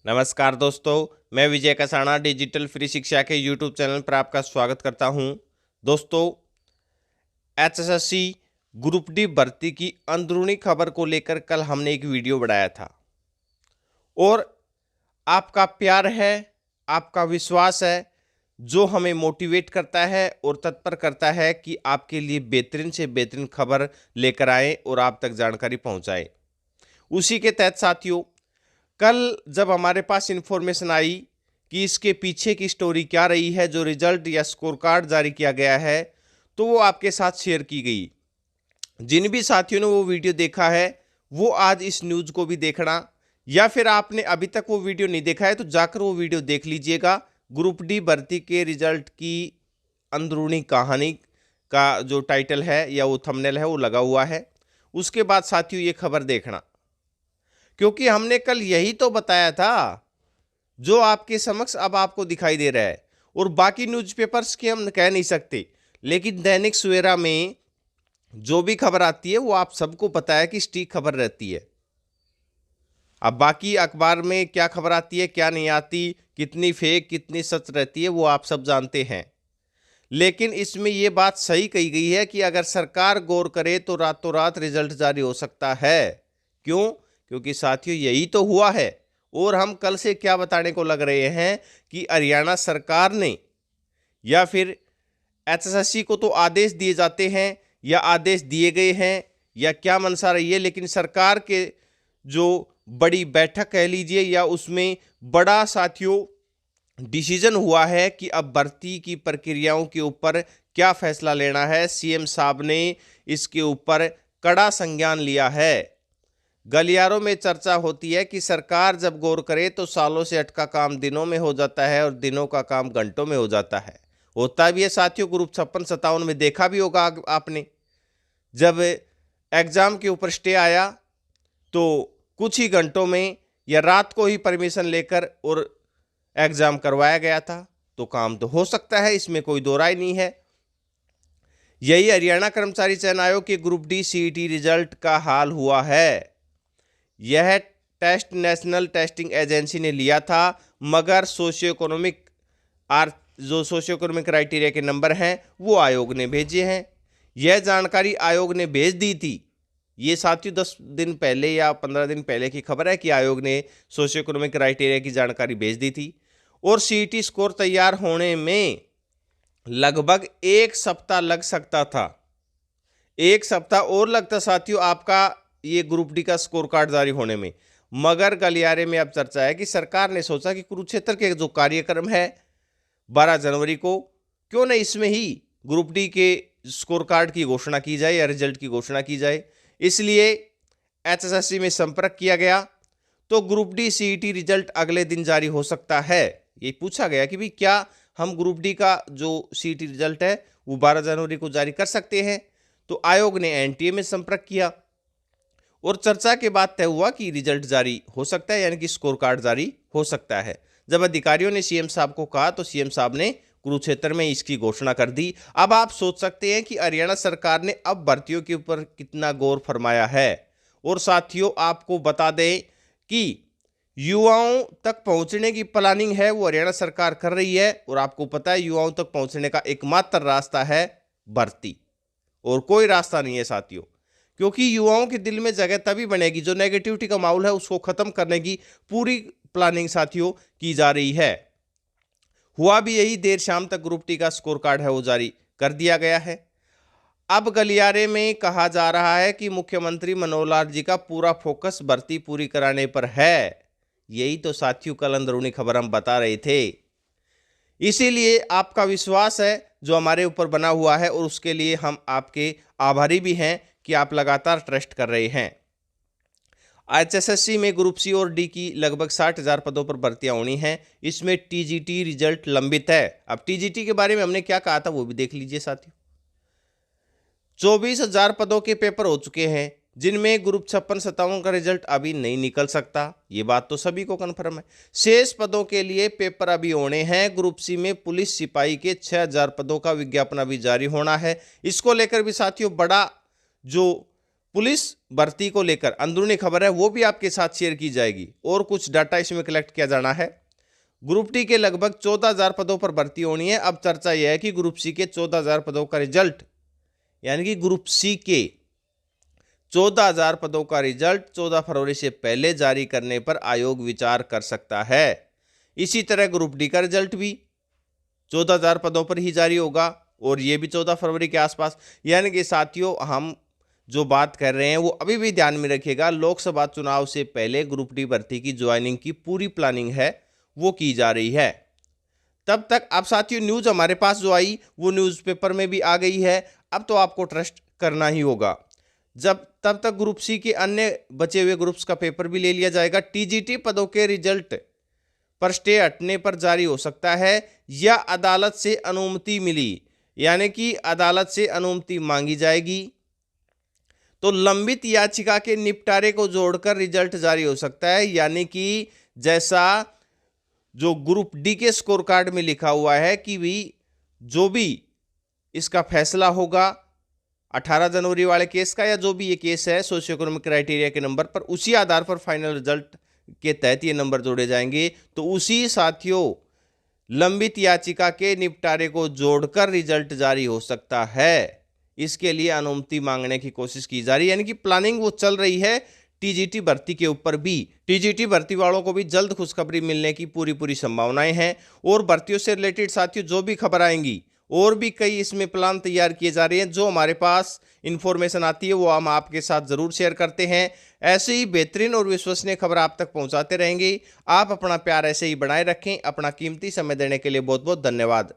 नमस्कार दोस्तों, मैं विजय कसाना डिजिटल फ्री शिक्षा के यूट्यूब चैनल पर आपका स्वागत करता हूं। दोस्तों, एचएसएससी ग्रुप डी भर्ती की अंदरूनी खबर को लेकर कल हमने एक वीडियो बनाया था और आपका प्यार है, आपका विश्वास है जो हमें मोटिवेट करता है और तत्पर करता है कि आपके लिए बेहतरीन से बेहतरीन खबर लेकर आएं और आप तक जानकारी पहुंचाएं। उसी के तहत साथियों, कल जब हमारे पास इन्फॉर्मेशन आई कि इसके पीछे की स्टोरी क्या रही है, जो रिजल्ट या स्कोर कार्ड जारी किया गया है, तो वो आपके साथ शेयर की गई। जिन भी साथियों ने वो वीडियो देखा है वो आज इस न्यूज़ को भी देखना, या फिर आपने अभी तक वो वीडियो नहीं देखा है तो जाकर वो वीडियो देख लीजिएगा। ग्रुप डी भर्ती के रिजल्ट की अंदरूनी कहानी का जो टाइटल है या वो थंबनेल है वो लगा हुआ है। उसके बाद साथियों ये खबर देखना, क्योंकि हमने कल यही तो बताया था जो आपके समक्ष अब आपको दिखाई दे रहा है। और बाकी न्यूज़पेपर्स की हम कह नहीं सकते, लेकिन दैनिक सवेरा में जो भी खबर आती है वो आप सबको पता है कि सटीक खबर रहती है। अब बाकी अखबार में क्या खबर आती है, क्या नहीं आती, कितनी फेक कितनी सच रहती है, वो आप सब जानते हैं। लेकिन इसमें ये बात सही कही गई है कि अगर सरकार गौर करे तो रातों रात रिजल्ट जारी हो सकता है। क्यों? क्योंकि साथियों यही तो हुआ है। और हम कल से क्या बताने को लग रहे हैं कि हरियाणा सरकार ने, या फिर एचएसएससी को तो आदेश दिए जाते हैं या आदेश दिए गए हैं या क्या मंशा रही है, लेकिन सरकार के जो बड़ी बैठक कह लीजिए या उसमें बड़ा साथियों डिसीजन हुआ है कि अब भर्ती की प्रक्रियाओं के ऊपर क्या फैसला लेना है। सीएम साहब ने इसके ऊपर कड़ा संज्ञान लिया है। गलियारों में चर्चा होती है कि सरकार जब गौर करे तो सालों से अटका काम दिनों में हो जाता है और दिनों का काम घंटों में हो जाता है। होता भी है साथियों। ग्रुप 56-57 में देखा भी होगा आपने, जब एग्जाम के ऊपर स्टे आया तो कुछ ही घंटों में या रात को ही परमिशन लेकर और एग्जाम करवाया गया था। तो काम तो हो सकता है, इसमें कोई दो राय नहीं है। यही हरियाणा कर्मचारी चयन आयोग के ग्रुप डी सीईटी रिजल्ट का हाल हुआ है। यह टेस्ट नेशनल टेस्टिंग एजेंसी ने लिया था, मगर सोशियो इकोनॉमिक क्राइटेरिया के नंबर हैं वो आयोग ने भेजे हैं। यह जानकारी आयोग ने भेज दी थी। ये साथियों 10 दिन पहले या 15 दिन पहले की खबर है कि आयोग ने सोशियो इकोनॉमिक क्राइटेरिया की जानकारी भेज दी थी। और सीईटी स्कोर तैयार होने में लगभग 1 सप्ताह लग सकता था। 1 सप्ताह और लगता साथियों आपका ये ग्रुप डी का स्कोर कार्ड जारी होने में। मगर गलियारे में अब चर्चा है कि सरकार ने सोचा कि कुरुक्षेत्र के जो कार्यक्रम है 12 जनवरी को, क्यों न इसमें ही ग्रुप डी के स्कोर कार्ड की घोषणा की जाए या रिजल्ट की घोषणा की जाए। इसलिए एचएसएससी में संपर्क किया गया तो ग्रुप डी सीईटी रिजल्ट अगले दिन जारी हो सकता है। ये पूछा गया कि भाई क्या हम ग्रुप डी का जो सीईटी रिजल्ट है वो 12 जनवरी को जारी कर सकते हैं। तो आयोग ने एनटीए में संपर्क किया और चर्चा के बाद तय हुआ कि रिजल्ट जारी हो सकता है, यानी कि स्कोर कार्ड जारी हो सकता है। जब अधिकारियों ने सीएम साहब को कहा तो सीएम साहब ने कुरुक्षेत्र में इसकी घोषणा कर दी। अब आप सोच सकते हैं कि हरियाणा सरकार ने अब भर्तियों के ऊपर कितना गौर फरमाया है। और साथियों आपको बता दें कि युवाओं तक पहुंचने की प्लानिंग है वो हरियाणा सरकार कर रही है। और आपको पता है युवाओं तक पहुंचने का एकमात्र रास्ता है भर्ती, और कोई रास्ता नहीं है साथियों। क्योंकि युवाओं के दिल में जगह तभी बनेगी, जो नेगेटिविटी का माहौल है उसको खत्म करने की पूरी प्लानिंग साथियों की जा रही है। हुआ भी यही, देर शाम तक ग्रुप टी का स्कोर कार्ड है वो जारी कर दिया गया है। अब गलियारे में कहा जा रहा है कि मुख्यमंत्री मनोहर लाल जी का पूरा फोकस भर्ती पूरी कराने पर है। यही तो साथियों कल अंदरूनी खबर हम बता रहे थे। इसीलिए आपका विश्वास है जो हमारे ऊपर बना हुआ है, और उसके लिए हम आपके आभारी भी हैं कि आप लगातार ट्रस्ट कर रहे हैं। एचएसएससी में ग्रुप सी और डी की लगभग 60,000 पदों पर भर्तियां होनी हैं। इसमें टीजीटी रिजल्ट लंबित है। अब टीजीटी के बारे में हमने क्या कहा था वो भी देख लीजिए साथियों। 24,000 पदों के पेपर हो चुके हैं, जिनमें ग्रुप 56-57 का रिजल्ट अभी नहीं निकल सकता। ये बात तो सभी को कन्फर्म है। शेष पदों के लिए पेपर अभी होने हैं। ग्रुप सी में पुलिस सिपाही के 6,000 पदों का विज्ञापन अभी जारी होना है। इसको लेकर भी साथियों बड़ा जो पुलिस भर्ती को लेकर अंदरूनी खबर है वो भी आपके साथ शेयर की जाएगी और कुछ डाटा इसमें कलेक्ट किया जाना है। ग्रुप डी के लगभग 14,000 पदों पर भर्ती होनी है। अब चर्चा यह है कि ग्रुप सी के 14,000 पदों का रिजल्ट, यानी कि ग्रुप सी के 14,000 पदों का रिजल्ट 14 फरवरी से पहले जारी करने पर आयोग विचार कर सकता है। इसी तरह ग्रुप डी का रिजल्ट भी 14,000 पदों पर ही जारी होगा और ये भी 14 फरवरी के आसपास। यानी कि साथियों, हम जो बात कर रहे हैं वो अभी भी ध्यान में रखिएगा, लोकसभा चुनाव से पहले ग्रुप डी भर्ती की ज्वाइनिंग की पूरी प्लानिंग है वो की जा रही है। तब तक अब साथियों न्यूज़ हमारे पास जो आई वो न्यूज़पेपर में भी आ गई है। अब तो आपको ट्रस्ट करना ही होगा। तब तक ग्रुप सी के अन्य बचे हुए ग्रुप्स का पेपर भी ले लिया जाएगा। टीजीटी पदों के रिजल्ट पर स्टे हटने पर जारी हो सकता है या अदालत से अनुमति मिली, यानी कि अदालत से अनुमति मांगी जाएगी तो लंबित याचिका के निपटारे को जोड़कर रिजल्ट जारी हो सकता है। यानी कि जैसा जो ग्रुप डी के स्कोर कार्ड में लिखा हुआ है कि भी जो भी इसका फैसला होगा 18 जनवरी वाले केस का, या जो भी ये केस है सोशियो इकोनॉमिक क्राइटेरिया के नंबर पर, उसी आधार पर फाइनल रिजल्ट के तहत ये नंबर जोड़े जाएंगे। तो उसी साथियों लंबित याचिका के निपटारे को जोड़कर रिजल्ट जारी हो सकता है। इसके लिए अनुमति मांगने की कोशिश की जा रही है, यानी कि प्लानिंग वो चल रही है टीजीटी भर्ती के ऊपर भी। टीजीटी भर्ती वालों को भी जल्द खुशखबरी मिलने की पूरी संभावनाएं हैं। और भर्तियों से रिलेटेड साथियों जो भी खबर आएंगी, और भी कई इसमें प्लान तैयार किए जा रहे हैं, जो हमारे पास इंफॉर्मेशन आती है वो हम आपके साथ जरूर शेयर करते हैं। ऐसे ही बेहतरीन और विश्वसनीय खबर आप तक पहुंचाते रहेंगे। आप अपना प्यार ऐसे ही बनाए रखें। अपना कीमती समय देने के लिए बहुत बहुत धन्यवाद।